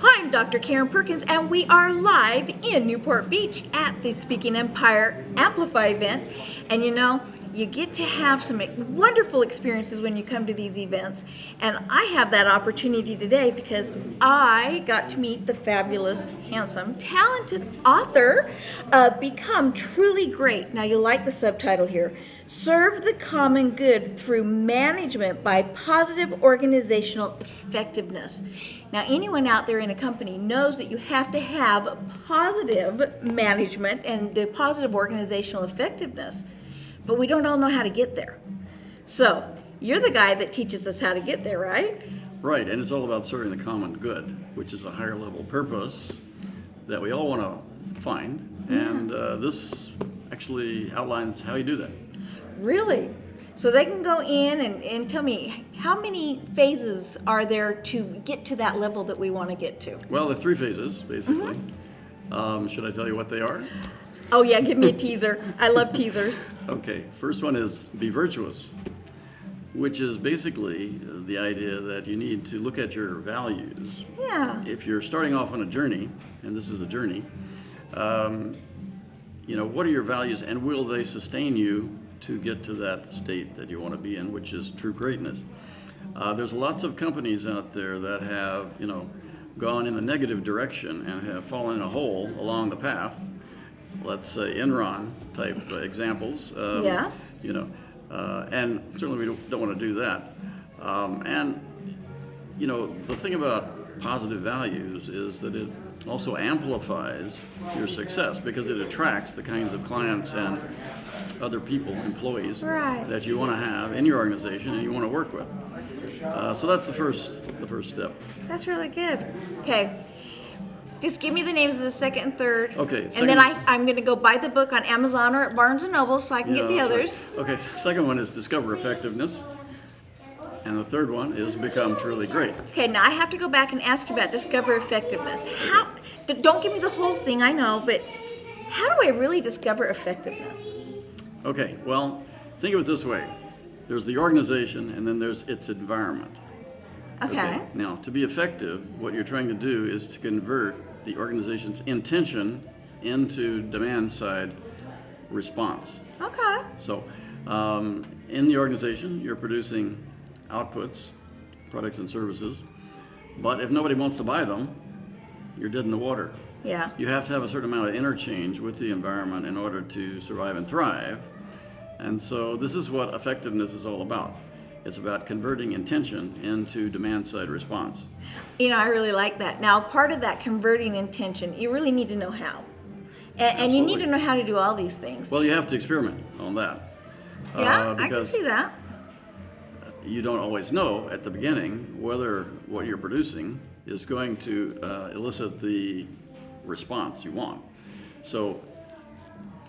I'm Dr. Karen Perkins, and we are live in Newport Beach at the Speaking Empire Amplify event. And you know, you get to have some wonderful experiences when you come to these events. And I have that opportunity today because I got to meet the fabulous, handsome, talented author of Become Truly Great. Now, you like the subtitle here. Serve the common good through management by positive organizational effectiveness. Now, anyone out there in a company knows that you have to have positive management and the positive organizational effectiveness, but we don't all know how to get there. So, you're the guy that teaches us how to get there, right? Right, and it's all about serving the common good, which is a higher level purpose that we all want to find, and this actually outlines how you do that. Really? So they can go in and tell me, how many phases are there to get to that level that we want to get to? Well, there are 3 phases, basically. Should I tell you what they are? Oh yeah, give me a teaser. I love teasers. Okay, first one is be virtuous, which is basically the idea that you need to look at your values. Yeah. If you're starting off on a journey, and this is a journey, what are your values and will they sustain you to get to that state that you want to be in, which is true greatness? There's lots of companies out there that have, gone in the negative direction and have fallen in a hole along the path. Let's say Enron type examples. Yeah. And certainly we don't want to do that. The thing about positive values is that it also amplifies your success because it attracts the kinds of clients and other people, employees, right, that you want to have in your organization and you want to work with. So that's the first step. That's really good. Okay. Just give me the names of the second and third. Okay. And then I'm going to go buy the book on Amazon or at Barnes & Noble so I can get the others. Right. Okay. Second one is discover effectiveness. And the third one is become truly great. Okay, now I have to go back and ask you about discover effectiveness. Don't give me the whole thing, I know, but how do I really discover effectiveness? Okay, well, think of it this way. There's the organization and then there's its environment. Okay. Now, to be effective, what you're trying to do is to convert the organization's intention into demand-side response. Okay. So, in the organization, you're producing outputs, products and services, but if nobody wants to buy them, you're dead in the water. Yeah. You have to have a certain amount of interchange with the environment in order to survive and thrive. And so this is what effectiveness is all about. It's about converting intention into demand-side response. I really like that. Now, part of that converting intention, you really need to know how. And you need to know how to do all these things. Well, you have to experiment on that. Yeah, I can see that. You don't always know at the beginning whether what you're producing is going to elicit the response you want. So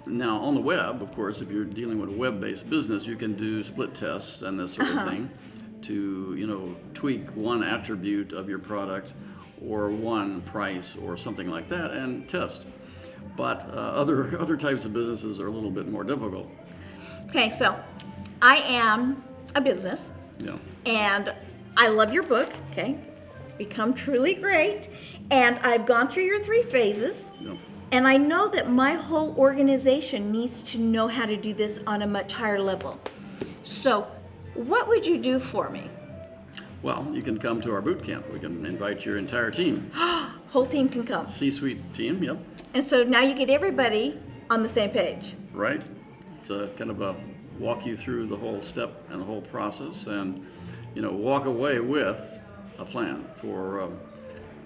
now on the web, of course, if you're dealing with a web-based business, you can do split tests and this sort of thing to tweak one attribute of your product or one price or something like that and test. But other types of businesses are a little bit more difficult. Okay, so I am a business. Yeah. And I love your book, okay? Become Truly Great. And I've gone through your 3 phases. Yeah. And I know that my whole organization needs to know how to do this on a much higher level. So, what would you do for me? Well, you can come to our boot camp. We can invite your entire team. Whole team can come. C-suite team, yep. And so now you get everybody on the same page. Right. It's a kind of a walk you through the whole step and the whole process and, walk away with a plan for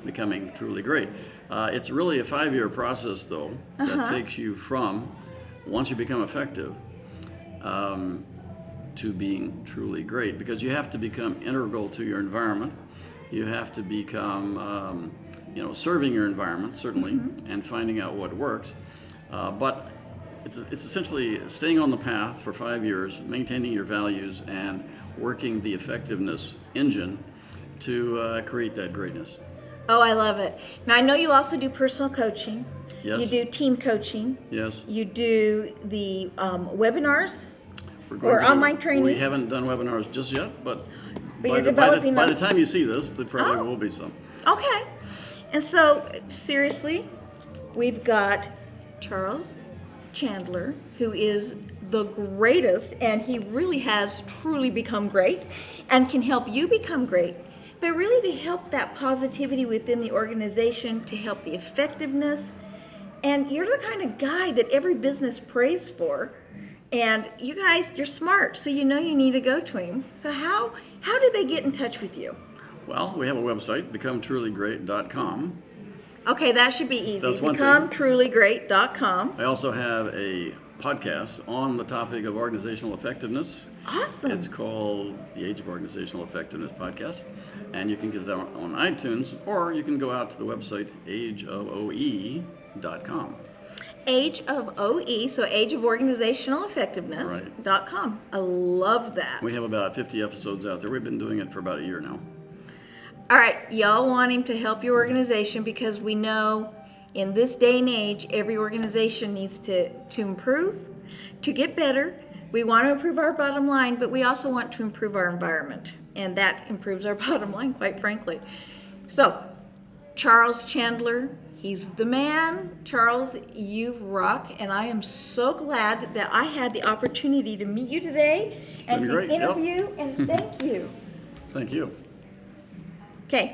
becoming truly great. It's really a 5-year process, though, that takes you from, once you become effective, to being truly great, because you have to become integral to your environment. You have to become, serving your environment, certainly, and finding out what works. But it's essentially staying on the path for 5 years, maintaining your values, and working the effectiveness engine to create that greatness. Oh, I love it. Now, I know you also do personal coaching. Yes. You do team coaching. Yes. You do the webinars or online training. We haven't done webinars just yet, but you're developing by the time you see this, there probably will be some. Okay. And so, seriously, we've got Charles Chandler, who is the greatest, and he really has truly become great and can help you become great, but really to help that positivity within the organization, to help the effectiveness. And you're the kind of guy that every business prays for. And you guys, you're smart, so you know you need to go to him. So how do they get in touch with you? Well, we have a website, becometruelygreat.com. Okay, that should be easy. That's one thing. BecomeTrulyGreat.com. I also have a podcast on the topic of organizational effectiveness. Awesome. It's called the Age of Organizational Effectiveness Podcast, and you can get that on iTunes, or you can go out to the website ageofoe.com. Age of OE, so Age of Organizational Effectiveness.com. I love that. We have about 50 episodes out there. We've been doing it for about a year now. All right, y'all want him to help your organization because we know in this day and age, every organization needs to improve, to get better. We want to improve our bottom line, but we also want to improve our environment, and that improves our bottom line, quite frankly. So, Charles Chandler, he's the man. Charles, you rock, and I am so glad that I had the opportunity to meet you today and to interview, and thank you. Thank you. Okay,